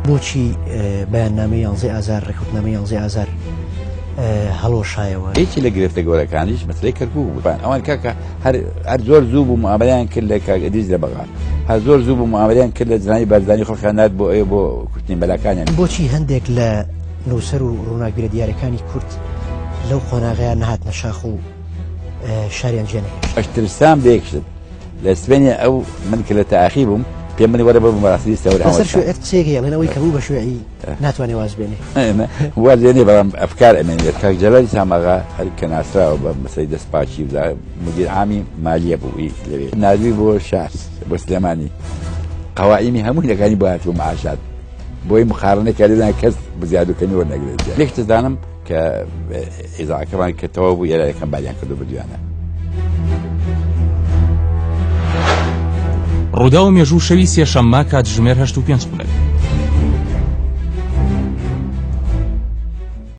بۆچی بەیاننامەی 11 ئازار ڕێکوتنامەی 11 ئازار هەڵۆشایەوە؟ هیچی لە گرفتە گەورەکانیش مەسلەی کەرکوو بوو. ئەوان کاکە هەر زۆر زوو بوو معاملەیان کرد لە کاگەدیز لە بەغا، هەر زۆر زوو بوو معاملەیان کرد لە جنایی بەردانی خۆشیان نات بۆ ئێوە بۆ کوشتنی مەلەکانیان. بۆچی هەندێک لە نووسەر و ڕووناکبیرە دیارەکانی کورد لەو قۆناغەیان نەهاتنە شاخ و شاریان جێنەکەشت؟ ئەشترسان بێکشت لە سبێنێ ئەو من کە لە تاخی بووم پێم منی وەرە بە بەڕاستی سەورە سەر شوێت قسەیەکی هێڵێنەوەی کە بوو بە شوێعی ناتوانێ واز بێنێ واز بێنێ بەڵام ئەفکار ئەمێنێت کاک جەلالی ساماغا هەر کە ناسراوە بە مەسەلەی دەستپاچی و مدیر عامی مالیە بوو لەوێ نردووی بۆ شار بۆ سلێمانی قەوائیمی هەمووی لەکانی بۆ هاتووە معاشات بۆی مخارنەی کاریدان کەس بزیادوکەنی وەرنەگرێت. لێک دەزانم کە ئێزاکەمان کە تەواو بوو یێرایەکەم بالیان کردو بردویانە. ڕوودا و مێژوو شەوی سێشەممە کاتژمێر 8:05